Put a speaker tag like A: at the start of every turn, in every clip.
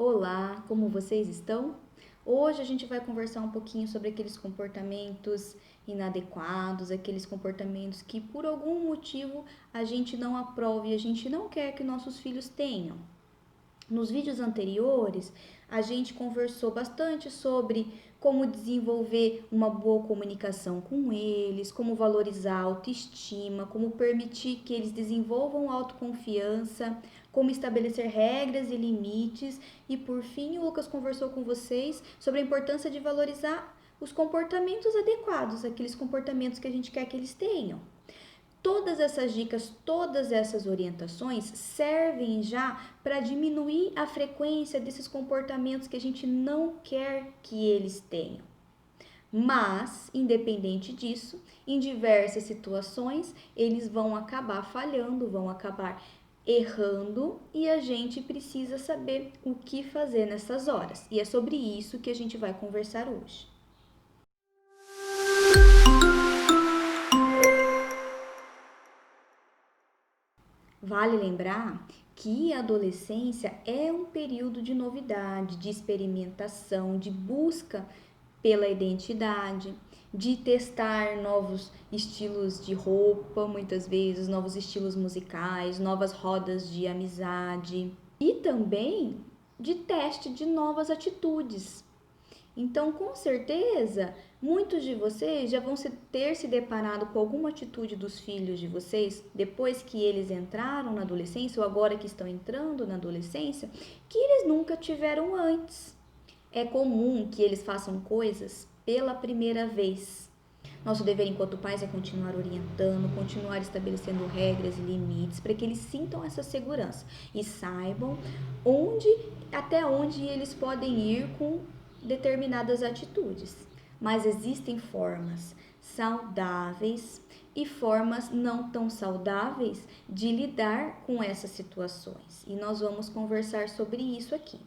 A: Olá, como vocês estão? Hoje a gente vai conversar um pouquinho sobre aqueles comportamentos inadequados, aqueles comportamentos que por algum motivo a gente não aprova e a gente não quer que nossos filhos tenham. Nos vídeos anteriores, a gente conversou bastante sobre como desenvolver uma boa comunicação com eles, como valorizar a autoestima, como permitir que eles desenvolvam autoconfiança, como estabelecer regras e limites. E por fim, o Lucas conversou com vocês sobre a importância de valorizar os comportamentos adequados, aqueles comportamentos que a gente quer que eles tenham. Todas essas dicas, todas essas orientações servem já para diminuir a frequência desses comportamentos que a gente não quer que eles tenham. Mas, independente disso, em diversas situações, eles vão acabar falhando, vão acabar errando e a gente precisa saber o que fazer nessas horas. E é sobre isso que a gente vai conversar hoje. Vale lembrar que a adolescência é um período de novidade, de experimentação, de busca pela identidade, de testar novos estilos de roupa, muitas vezes, novos estilos musicais, novas rodas de amizade e também de teste de novas atitudes. Então, com certeza, muitos de vocês já vão ter se deparado com alguma atitude dos filhos de vocês depois que eles entraram na adolescência ou agora que estão entrando na adolescência, que eles nunca tiveram antes. É comum que eles façam coisas pela primeira vez. Nosso dever enquanto pais é continuar orientando, continuar estabelecendo regras e limites para que eles sintam essa segurança e saibam até onde eles podem ir com determinadas atitudes. Mas existem formas saudáveis e formas não tão saudáveis de lidar com essas situações. E nós vamos conversar sobre isso aqui.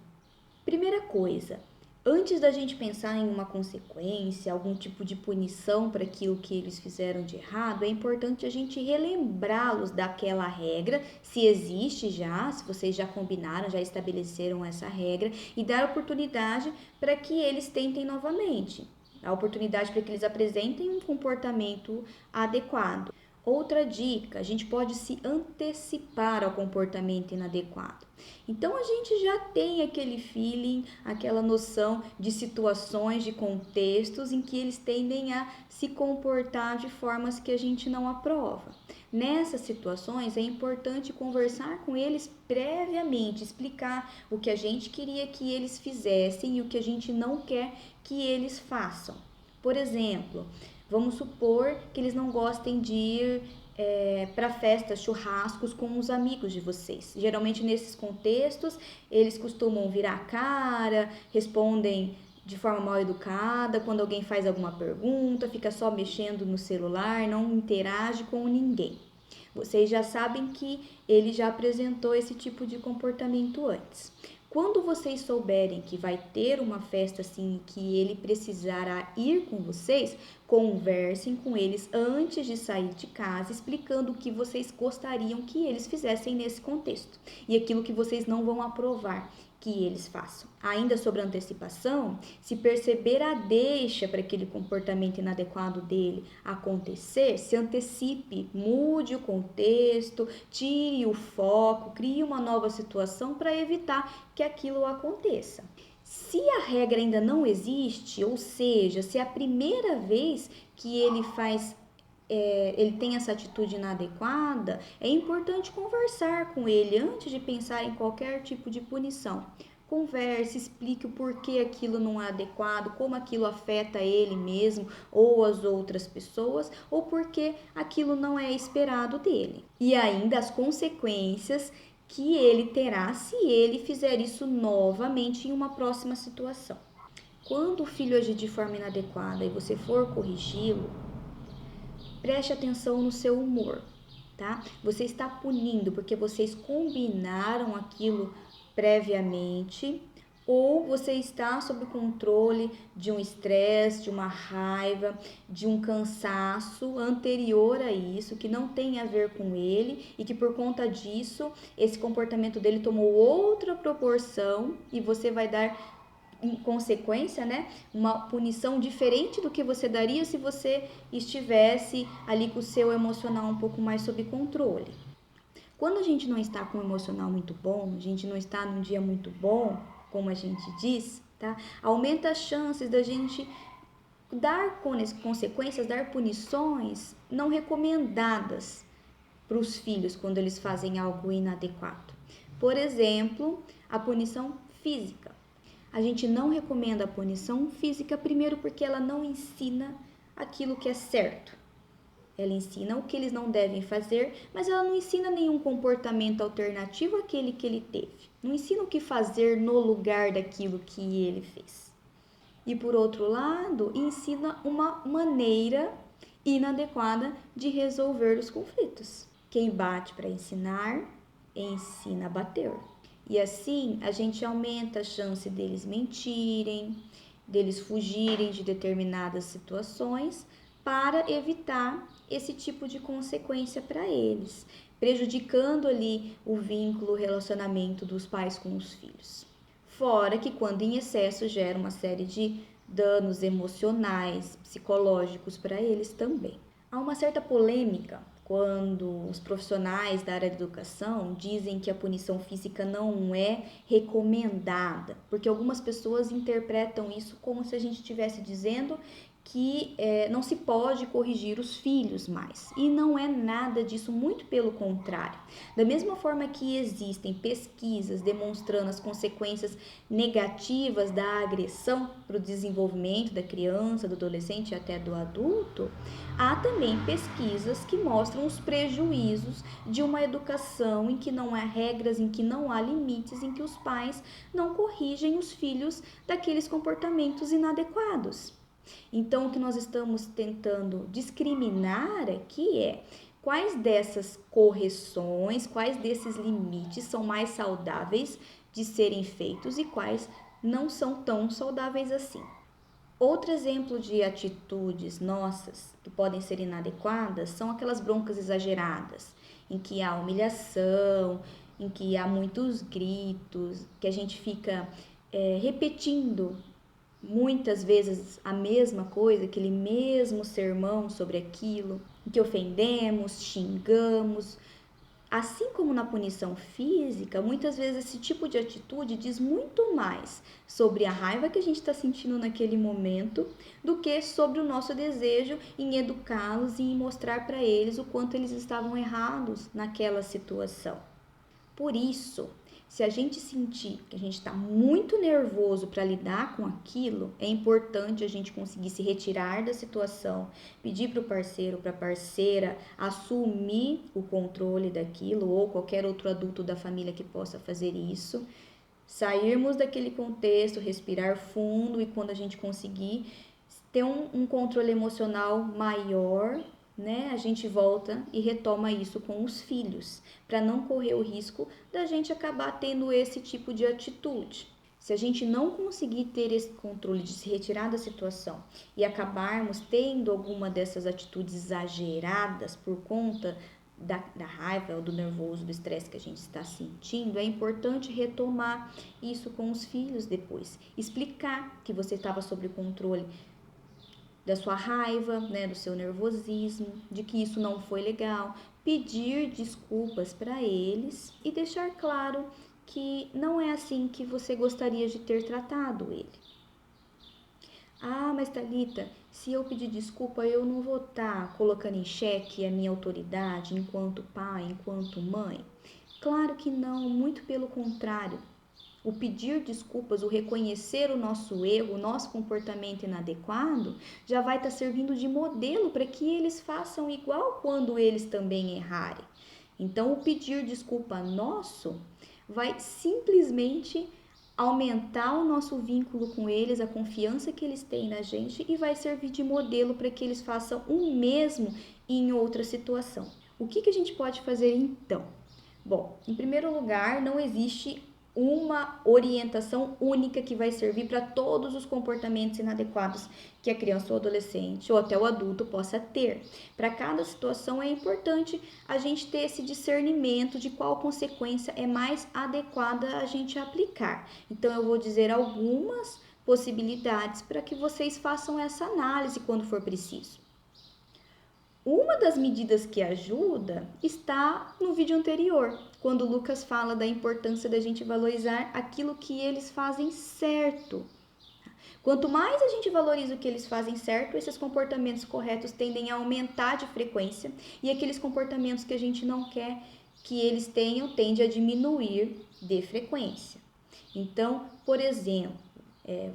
A: Primeira coisa, antes da gente pensar em uma consequência, algum tipo de punição para aquilo que eles fizeram de errado, é importante a gente relembrá-los daquela regra, se existe já, se vocês já combinaram, já estabeleceram essa regra, e dar oportunidade para que eles tentem novamente. A oportunidade para que eles apresentem um comportamento adequado. Outra dica, a gente pode se antecipar ao comportamento inadequado. Então a gente já tem aquele feeling, aquela noção de situações, de contextos em que eles tendem a se comportar de formas que a gente não aprova. Nessas situações é importante conversar com eles previamente, explicar o que a gente queria que eles fizessem e o que a gente não quer que eles façam. Por exemplo, vamos supor que eles não gostem de ir para festas, churrascos com os amigos de vocês. Geralmente nesses contextos, eles costumam virar a cara, respondem de forma mal educada, quando alguém faz alguma pergunta, fica só mexendo no celular, não interage com ninguém. Vocês já sabem que ele já apresentou esse tipo de comportamento antes. Quando vocês souberem que vai ter uma festa assim que ele precisará ir com vocês, conversem com eles antes de sair de casa, explicando o que vocês gostariam que eles fizessem nesse contexto e aquilo que vocês não vão aprovar que eles façam. Ainda sobre a antecipação, se perceber a deixa para aquele comportamento inadequado dele acontecer, se antecipe, mude o contexto, tire o foco, crie uma nova situação para evitar que aquilo aconteça. Se a regra ainda não existe, ou seja, se é a primeira vez que ele tem essa atitude inadequada, é importante conversar com ele antes de pensar em qualquer tipo de punição. Converse, explique o porquê aquilo não é adequado, como aquilo afeta ele mesmo ou as outras pessoas, ou porque aquilo não é esperado dele. E ainda as consequências que ele terá se ele fizer isso novamente em uma próxima situação. Quando o filho agir de forma inadequada e você for corrigi-lo, preste atenção no seu humor, tá? Você está punindo porque vocês combinaram aquilo previamente ou você está sob o controle de um estresse, de uma raiva, de um cansaço anterior a isso, que não tem a ver com ele e que por conta disso, esse comportamento dele tomou outra proporção e você vai dar, em consequência, né, uma punição diferente do que você daria se você estivesse ali com o seu emocional um pouco mais sob controle. Quando a gente não está com um emocional muito bom, a gente não está num dia muito bom, como a gente diz, tá? Aumenta as chances da gente dar consequências, dar punições não recomendadas para os filhos quando eles fazem algo inadequado. Por exemplo, a punição física. A gente não recomenda a punição física, primeiro porque ela não ensina aquilo que é certo. Ela ensina o que eles não devem fazer, mas ela não ensina nenhum comportamento alternativo àquele que ele teve. Não ensina o que fazer no lugar daquilo que ele fez. E por outro lado, ensina uma maneira inadequada de resolver os conflitos. Quem bate para ensinar, ensina a bater. E assim a gente aumenta a chance deles mentirem, deles fugirem de determinadas situações para evitar esse tipo de consequência para eles, prejudicando ali o vínculo, o relacionamento dos pais com os filhos. Fora que quando em excesso gera uma série de danos emocionais, psicológicos para eles também. Há uma certa polêmica quando os profissionais da área da educação dizem que a punição física não é recomendada, porque algumas pessoas interpretam isso como se a gente estivesse dizendo que não se pode corrigir os filhos mais. E não é nada disso, muito pelo contrário. Da mesma forma que existem pesquisas demonstrando as consequências negativas da agressão para o desenvolvimento da criança, do adolescente e até do adulto, há também pesquisas que mostram os prejuízos de uma educação em que não há regras, em que não há limites, em que os pais não corrigem os filhos daqueles comportamentos inadequados. Então, o que nós estamos tentando discriminar aqui é quais dessas correções, quais desses limites são mais saudáveis de serem feitos e quais não são tão saudáveis assim. Outro exemplo de atitudes nossas que podem ser inadequadas são aquelas broncas exageradas, em que há humilhação, em que há muitos gritos, que a gente fica repetindo muitas vezes a mesma coisa, aquele mesmo sermão sobre aquilo, em que ofendemos, xingamos. Assim como na punição física, muitas vezes esse tipo de atitude diz muito mais sobre a raiva que a gente está sentindo naquele momento do que sobre o nosso desejo em educá-los e em mostrar para eles o quanto eles estavam errados naquela situação. Por isso, se a gente sentir que a gente está muito nervoso para lidar com aquilo, é importante a gente conseguir se retirar da situação, pedir para o parceiro, para a parceira assumir o controle daquilo ou qualquer outro adulto da família que possa fazer isso, sairmos daquele contexto, respirar fundo e quando a gente conseguir ter um controle emocional maior, né, a gente volta e retoma isso com os filhos, para não correr o risco da gente acabar tendo esse tipo de atitude. Se a gente não conseguir ter esse controle de se retirar da situação e acabarmos tendo alguma dessas atitudes exageradas por conta da raiva, ou do nervoso, do estresse que a gente está sentindo, é importante retomar isso com os filhos depois. Explicar que você estava sob controle da sua raiva, né, do seu nervosismo, de que isso não foi legal, pedir desculpas para eles e deixar claro que não é assim que você gostaria de ter tratado ele. Ah, mas Thalita, se eu pedir desculpa, eu não vou estar colocando em xeque a minha autoridade enquanto pai, enquanto mãe? Claro que não, muito pelo contrário. O pedir desculpas, o reconhecer o nosso erro, o nosso comportamento inadequado, já vai estar servindo de modelo para que eles façam igual quando eles também errarem. Então, o pedir desculpa nosso vai simplesmente aumentar o nosso vínculo com eles, a confiança que eles têm na gente e vai servir de modelo para que eles façam o mesmo em outra situação. O que a gente pode fazer então? Bom, em primeiro lugar, não existe uma orientação única que vai servir para todos os comportamentos inadequados que a criança ou adolescente ou até o adulto possa ter. Para cada situação é importante a gente ter esse discernimento de qual consequência é mais adequada a gente aplicar. Então eu vou dizer algumas possibilidades para que vocês façam essa análise quando for preciso. Uma das medidas que ajuda está no vídeo anterior, quando o Lucas fala da importância da gente valorizar aquilo que eles fazem certo. Quanto mais a gente valoriza o que eles fazem certo, esses comportamentos corretos tendem a aumentar de frequência e aqueles comportamentos que a gente não quer que eles tenham tendem a diminuir de frequência. Então, por exemplo,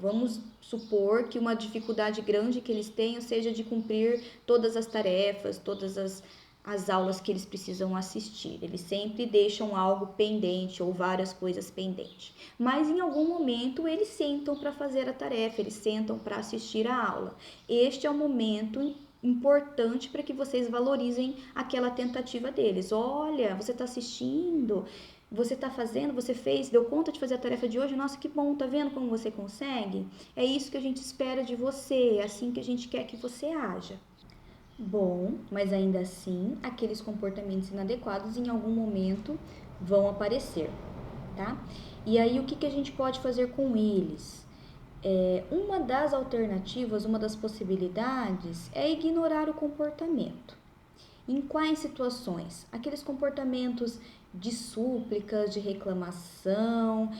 A: vamos supor que uma dificuldade grande que eles tenham seja de cumprir todas as tarefas, todas as aulas que eles precisam assistir. Eles sempre deixam algo pendente ou várias coisas pendentes. Mas em algum momento eles sentam para fazer a tarefa, eles sentam para assistir a aula. Este é o momento importante para que vocês valorizem aquela tentativa deles. Olha, você está assistindo, você está fazendo, você fez, deu conta de fazer a tarefa de hoje? Nossa, que bom, tá vendo como você consegue? É isso que a gente espera de você, é assim que a gente quer que você haja. Bom, mas ainda assim, aqueles comportamentos inadequados em algum momento vão aparecer, tá? E aí, o que a gente pode fazer com eles? Uma das alternativas, uma das possibilidades é ignorar o comportamento. Em quais situações? Aqueles comportamentos de súplicas, de reclamação,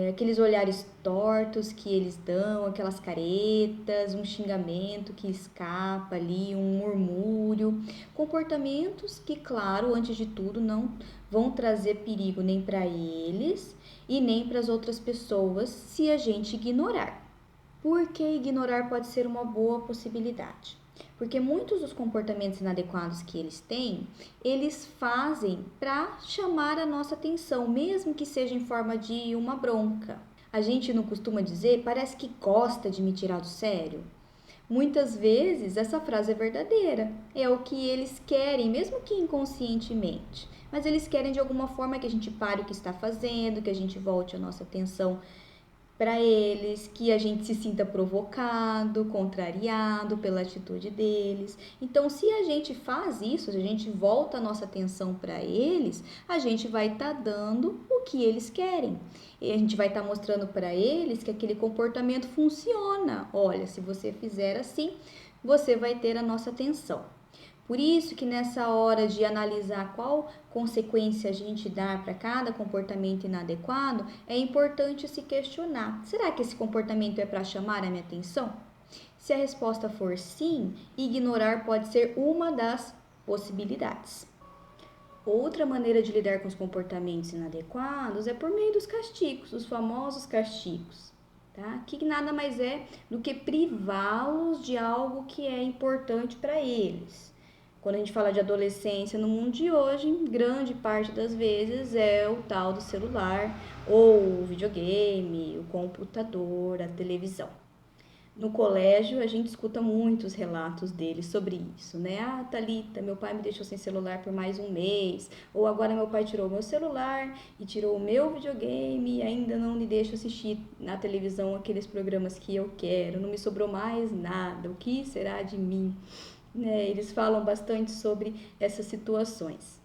A: aqueles olhares tortos que eles dão, aquelas caretas, um xingamento que escapa ali, um murmúrio. Comportamentos que, claro, antes de tudo, não vão trazer perigo nem para eles e nem para as outras pessoas se a gente ignorar. Por que ignorar pode ser uma boa possibilidade? Porque muitos dos comportamentos inadequados que eles têm, eles fazem para chamar a nossa atenção, mesmo que seja em forma de uma bronca. A gente não costuma dizer, parece que gosta de me tirar do sério. Muitas vezes essa frase é verdadeira, é o que eles querem, mesmo que inconscientemente. Mas eles querem de alguma forma que a gente pare o que está fazendo, que a gente volte a nossa atenção para eles, que a gente se sinta provocado, contrariado pela atitude deles. Então, se a gente faz isso, se a gente volta a nossa atenção para eles, a gente vai estar dando o que eles querem. E a gente vai estar mostrando para eles que aquele comportamento funciona. Olha, se você fizer assim, você vai ter a nossa atenção. Por isso que nessa hora de analisar qual consequência a gente dá para cada comportamento inadequado, é importante se questionar: será que esse comportamento é para chamar a minha atenção? Se a resposta for sim, ignorar pode ser uma das possibilidades. Outra maneira de lidar com os comportamentos inadequados é por meio dos castigos, os famosos castigos. Tá? Que nada mais é do que privá-los de algo que é importante para eles. Quando a gente fala de adolescência no mundo de hoje, grande parte das vezes é o tal do celular, ou o videogame, o computador, a televisão. No colégio, a gente escuta muitos relatos deles sobre isso, né? Ah, Thalita, meu pai me deixou sem celular por mais um mês. Ou agora meu pai tirou meu celular e tirou o meu videogame e ainda não me deixa assistir na televisão aqueles programas que eu quero. Não me sobrou mais nada. O que será de mim? Eles falam bastante sobre essas situações.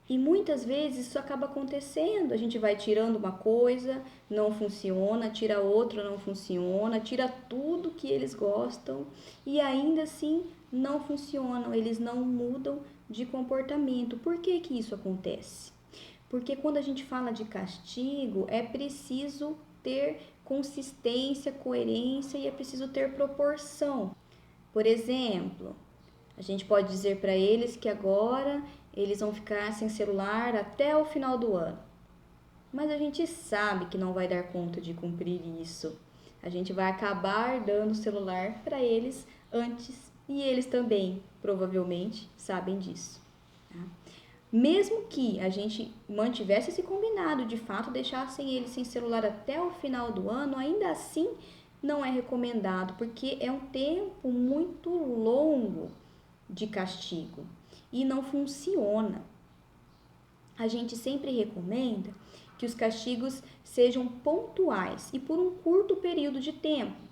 A: E muitas vezes isso acaba acontecendo, a gente vai tirando uma coisa, não funciona, tira outra, não funciona, tira tudo que eles gostam e ainda assim não funcionam, eles não mudam de comportamento. Por que que isso acontece? Porque quando a gente fala de castigo, é preciso ter consistência, coerência e é preciso ter proporção. Por exemplo, a gente pode dizer para eles que agora eles vão ficar sem celular até o final do ano. Mas a gente sabe que não vai dar conta de cumprir isso. A gente vai acabar dando o celular para eles antes e eles também, provavelmente, sabem disso. Tá? Mesmo que a gente mantivesse esse combinado, de fato, deixassem eles sem celular até o final do ano, ainda assim não é recomendado, porque é um tempo muito longo de castigo e não funciona. A gente sempre recomenda que os castigos sejam pontuais e por um curto período de tempo.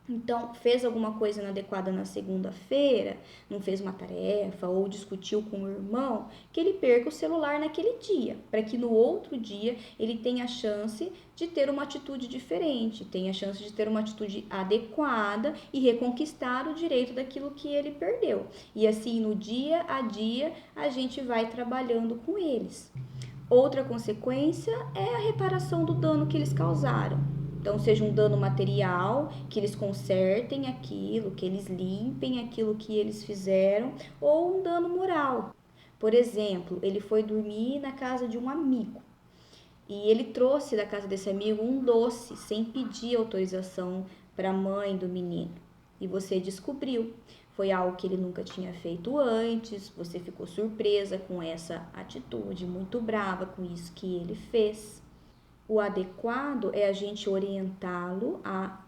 A: Então, fez alguma coisa inadequada na segunda-feira, não fez uma tarefa ou discutiu com o irmão, que ele perca o celular naquele dia, para que no outro dia ele tenha a chance de ter uma atitude diferente, tenha a chance de ter uma atitude adequada e reconquistar o direito daquilo que ele perdeu. E assim, no dia a dia, a gente vai trabalhando com eles. Outra consequência é a reparação do dano que eles causaram. Então, seja um dano material, que eles consertem aquilo, que eles limpem aquilo que eles fizeram, ou um dano moral. Por exemplo, ele foi dormir na casa de um amigo e ele trouxe da casa desse amigo um doce sem pedir autorização para a mãe do menino. E você descobriu. Foi algo que ele nunca tinha feito antes, você ficou surpresa com essa atitude, muito brava com isso que ele fez. O adequado é a gente orientá-lo a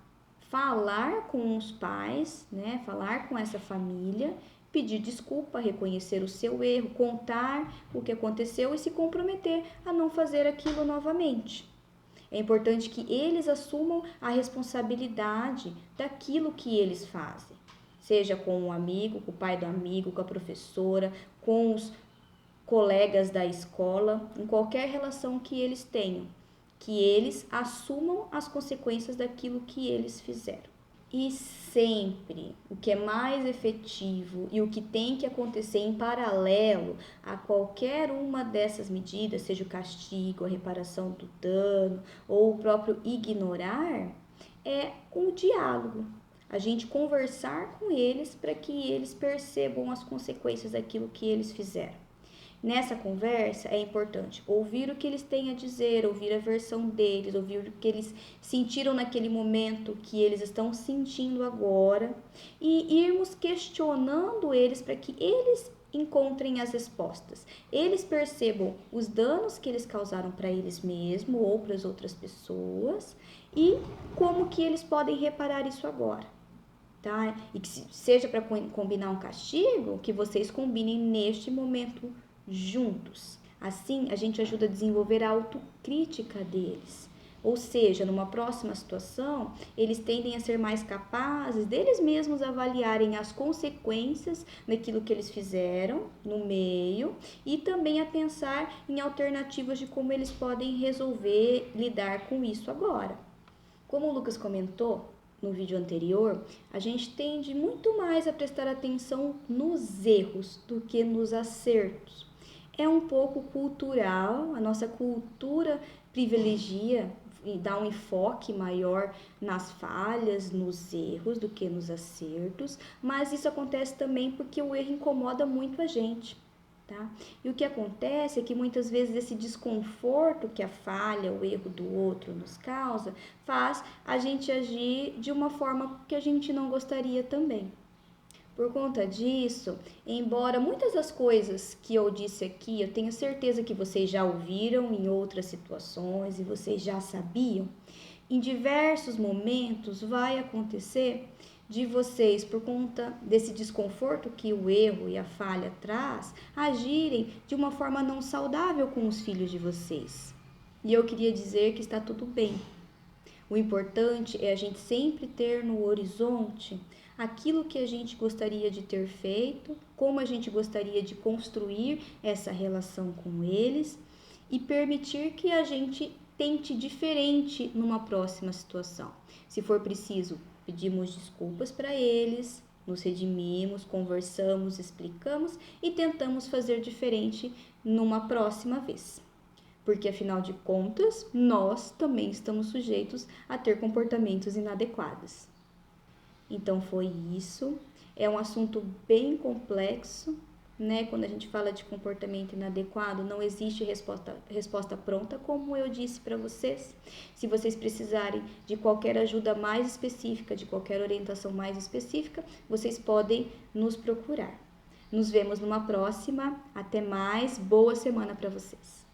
A: falar com os pais, né? Falar com essa família, pedir desculpa, reconhecer o seu erro, contar o que aconteceu e se comprometer a não fazer aquilo novamente. É importante que eles assumam a responsabilidade daquilo que eles fazem, seja com o amigo, com o pai do amigo, com a professora, com os colegas da escola, em qualquer relação que eles tenham, que eles assumam as consequências daquilo que eles fizeram. E sempre o que é mais efetivo e o que tem que acontecer em paralelo a qualquer uma dessas medidas, seja o castigo, a reparação do dano ou o próprio ignorar, é o diálogo. A gente conversar com eles para que eles percebam as consequências daquilo que eles fizeram. Nessa conversa é importante ouvir o que eles têm a dizer, ouvir a versão deles, ouvir o que eles sentiram naquele momento, que eles estão sentindo agora e irmos questionando eles para que eles encontrem as respostas. Eles percebam os danos que eles causaram para eles mesmos ou para as outras pessoas e como que eles podem reparar isso agora. Tá? E que seja para combinar um castigo, que vocês combinem neste momento juntos. Assim, a gente ajuda a desenvolver a autocrítica deles. Ou seja, numa próxima situação, eles tendem a ser mais capazes deles mesmos avaliarem as consequências daquilo que eles fizeram no meio e também a pensar em alternativas de como eles podem resolver lidar com isso agora. Como o Lucas comentou no vídeo anterior, a gente tende muito mais a prestar atenção nos erros do que nos acertos. É um pouco cultural, a nossa cultura privilegia e dá um enfoque maior nas falhas, nos erros do que nos acertos, mas isso acontece também porque o erro incomoda muito a gente. Tá? E o que acontece é que muitas vezes esse desconforto que a falha, o erro do outro nos causa, faz a gente agir de uma forma que a gente não gostaria também. Por conta disso, embora muitas das coisas que eu disse aqui, eu tenho certeza que vocês já ouviram em outras situações e vocês já sabiam, em diversos momentos vai acontecer de vocês, por conta desse desconforto que o erro e a falha traz, agirem de uma forma não saudável com os filhos de vocês. E eu queria dizer que está tudo bem. O importante é a gente sempre ter no horizonte aquilo que a gente gostaria de ter feito, como a gente gostaria de construir essa relação com eles e permitir que a gente tente diferente numa próxima situação. Se for preciso, pedimos desculpas para eles, nos redimimos, conversamos, explicamos e tentamos fazer diferente numa próxima vez. Porque, afinal de contas, nós também estamos sujeitos a ter comportamentos inadequados. Então, foi isso. É um assunto bem complexo, né? Quando a gente fala de comportamento inadequado, não existe resposta pronta, como eu disse para vocês. Se vocês precisarem de qualquer ajuda mais específica, de qualquer orientação mais específica, vocês podem nos procurar. Nos vemos numa próxima. Até mais. Boa semana para vocês.